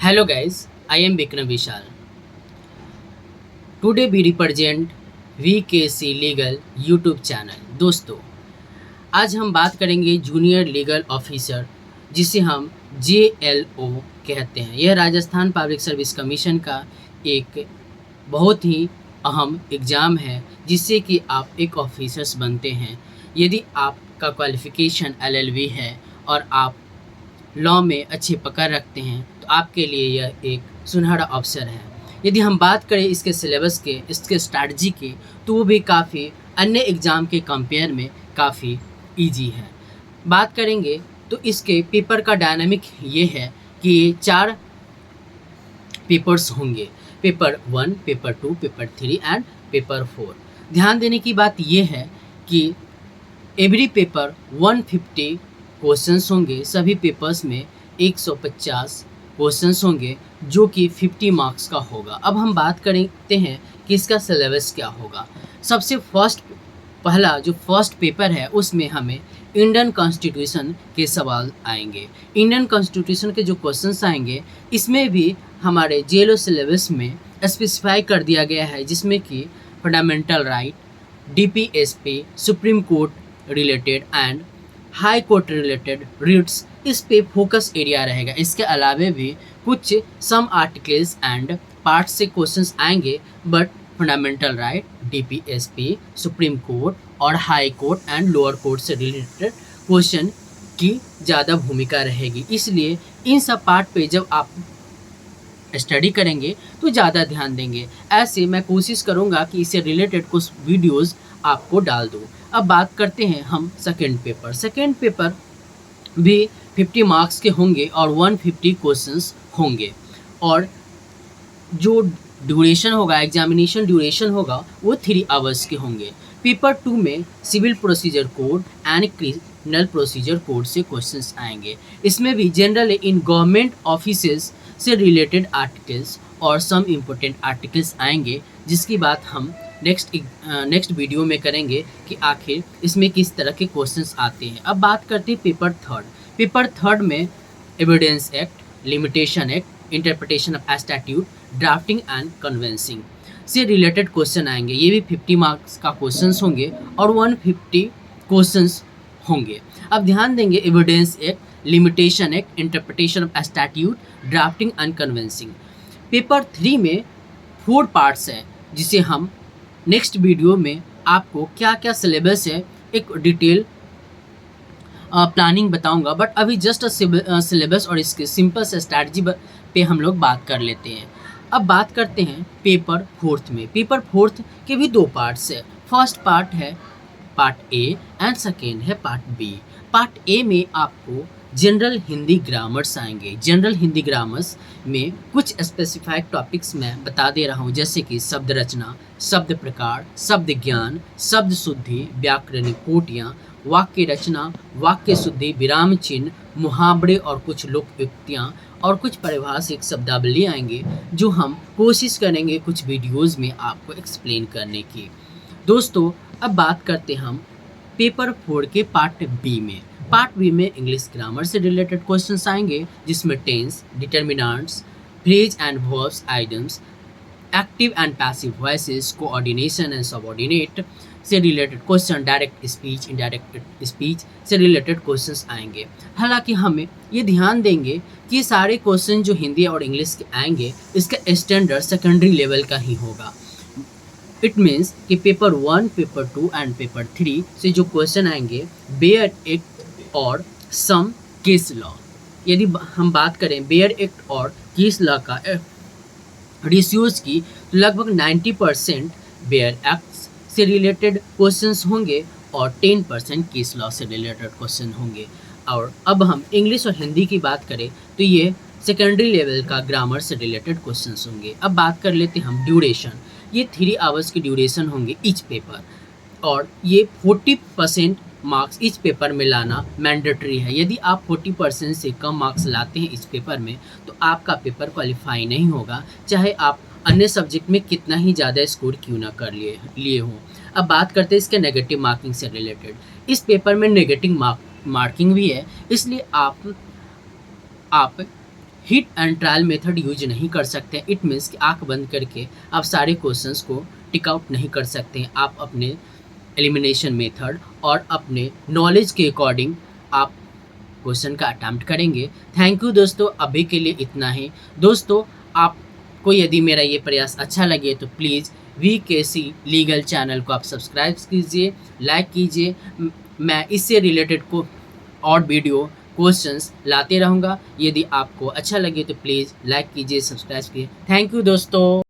Hello guys, I am Vikram Vishal. Today we represent VKC Legal YouTube channel. दोस्तों, आज हम बात करेंगे जूनियर लीगल ऑफिसर, जिसे हम JLO कहते हैं। यह राजस्थान पब्लिक सर्विस कमीशन का एक बहुत ही अहम एग्ज़ाम है, जिससे कि आप एक ऑफिसर्स बनते हैं। यदि आपका क्वालिफ़िकेशन LLB है और आप लॉ में अच्छी पकड़ रखते हैं तो आपके लिए यह एक सुनहरा अवसर है। यदि हम बात करें इसके सिलेबस के, इसके स्ट्रैटेजी के, तो वो भी काफ़ी अन्य एग्ज़ाम के कंपेयर में काफ़ी इजी है। बात करेंगे तो इसके पेपर का डायनामिक ये है कि 4 पेपर्स होंगे, paper 1, paper 2, paper 3 and paper 4। ध्यान देने की बात ये है कि एवरी पेपर 150 क्वेश्चंस होंगे। सभी पेपर्स में 150 क्वेश्चंस होंगे, जो कि 50 मार्क्स का होगा। अब हम बात करते हैं कि इसका सिलेबस क्या होगा। सबसे पहला जो फर्स्ट पेपर है, उसमें हमें इंडियन कॉन्स्टिट्यूशन के सवाल आएंगे। इंडियन कॉन्स्टिट्यूशन के जो क्वेश्चंस आएंगे, इसमें भी हमारे JLO सिलेबस में स्पेसिफाई कर दिया गया है, जिसमें कि fundamental right, DPSP, supreme court related and high court related writs, इस पे फोकस एरिया रहेगा। इसके अलावा भी कुछ सम आर्टिकल्स एंड पार्ट से क्वेश्चंस आएंगे, but fundamental right, DPSP, supreme court और high court and lower court से रिलेटेड क्वेश्चन की ज़्यादा भूमिका रहेगी। इसलिए इन सब पार्ट पे जब आप स्टडी करेंगे तो ज़्यादा ध्यान देंगे। ऐसे मैं कोशिश करूँगा कि इससे रिलेटेड कुछ वीडियोज़ आपको डाल दूँ। अब बात करते हैं हम सेकेंड पेपर। सेकेंड पेपर भी 50 मार्क्स के होंगे और 150 क्वेश्चंस होंगे, और जो ड्यूरेशन होगा, एग्जामिनेशन ड्यूरेशन होगा, वो 3 आवर्स के होंगे। पेपर 2 में civil procedure code and criminal procedure code से क्वेश्चंस आएंगे। इसमें भी जनरल इन गवर्नमेंट ऑफिसेज से रिलेटेड आर्टिकल्स और सम इम्पोर्टेंट आर्टिकल्स आएंगे, जिसकी बात हम नेक्स्ट वीडियो में करेंगे कि आखिर इसमें किस तरह के क्वेश्चंस आते हैं। अब बात करते हैं पेपर थर्ड। पेपर थर्ड में evidence act, limitation act, interpretation of statute, drafting and convincing से रिलेटेड क्वेश्चन आएंगे। ये भी 50 मार्क्स का क्वेश्चंस होंगे और 150 क्वेश्चंस होंगे। अब ध्यान देंगे, evidence act, limitation act, interpretation of statute, drafting and convincing. Paper 3 में 4 पार्ट्स हैं, जिसे हम नेक्स्ट वीडियो में आपको क्या क्या सिलेबस है एक डिटेल प्लानिंग बताऊंगा, बट अभी जस्ट सिलेबस और इसके सिंपल से स्ट्रैटेजी पे हम लोग बात कर लेते हैं। अब बात करते हैं पेपर फोर्थ में। पेपर फोर्थ के भी 2 पार्ट्स है। फर्स्ट पार्ट है पार्ट ए एंड सेकेंड है पार्ट बी। पार्ट ए में आपको जनरल हिंदी ग्रामर्स आएंगे। जनरल हिंदी ग्रामर्स में कुछ स्पेसिफाइड टॉपिक्स मैं बता दे रहा हूँ, जैसे कि शब्द रचना, शब्द प्रकार, शब्द ज्ञान, शब्द शुद्धि, व्याकरणिक कोटियाँ, वाक्य रचना, वाक्य शुद्धि, विराम चिन्ह, मुहावरे और कुछ लोकोक्तियाँ और कुछ पारिभाषिक शब्दावली आएंगे, जो हम कोशिश करेंगे कुछ वीडियोज़ में आपको एक्सप्लेन करने की। दोस्तों, अब बात करते हम पेपर 4 के पार्ट बी में। पार्ट बी में इंग्लिश ग्रामर से रिलेटेड क्वेश्चंस आएंगे, जिसमें tense, determinants, phrase and verbs, idioms, active and passive voices, coordination and subordinate से related question, direct speech, indirect speech से रिलेटेड क्वेश्चंस आएंगे। हालांकि हमें ये ध्यान देंगे कि ये सारे क्वेश्चन जो हिंदी और इंग्लिश के आएंगे, इसका स्टैंडर्ड सेकेंडरी लेवल का ही होगा। इट मीन्स कि पेपर 1, पेपर 2 एंड पेपर 3 से जो क्वेश्चन आएंगे, बेयर एक्ट और सम केस लॉ। यदि हम बात करें बेयर एक्ट और केस लॉ का रेशियोज की, तो लगभग 90% बेयर एक्ट से रिलेटेड क्वेश्चंस होंगे और 10% केस लॉ से रिलेटेड क्वेश्चन होंगे। और अब हम इंग्लिश और हिंदी की बात करें तो ये सेकेंडरी लेवल का ग्रामर से रिलेटेड क्वेश्चंस होंगे। अब बात कर लेते हैं हम ड्यूरेशन। ये 3 आवर्स की ड्यूरेशन होंगे ईच पेपर, और ये 40% मार्क्स इस पेपर में लाना मैंडेटरी है। यदि आप 40% से कम मार्क्स लाते हैं इस पेपर में, तो आपका पेपर क्वालिफाई नहीं होगा, चाहे आप अन्य सब्जेक्ट में कितना ही ज़्यादा स्कोर क्यों ना कर लिए हों। अब बात करते हैं इसके नेगेटिव मार्किंग से रिलेटेड। इस पेपर में नेगेटिव मार्किंग भी है, इसलिए आप hit and trial method use नहीं कर सकते। इट मीन्स कि आँख बंद करके आप सारे क्वेश्चंस को टिक आउट नहीं कर सकते। आप अपने एलिमिनेशन मेथड और अपने नॉलेज के अकॉर्डिंग आप क्वेश्चन का अटेम्प्ट करेंगे। थैंक यू दोस्तों, अभी के लिए इतना ही। दोस्तों, आपको यदि मेरा ये प्रयास अच्छा लगे तो प्लीज़ VKC लीगल चैनल को आप सब्सक्राइब कीजिए, लाइक कीजिए। मैं इससे रिलेटेड को और वीडियो क्वेश्चंस लाते रहूँगा। यदि आपको अच्छा लगे तो प्लीज़ लाइक कीजिए, सब्सक्राइब कीजिए। थैंक यू दोस्तों।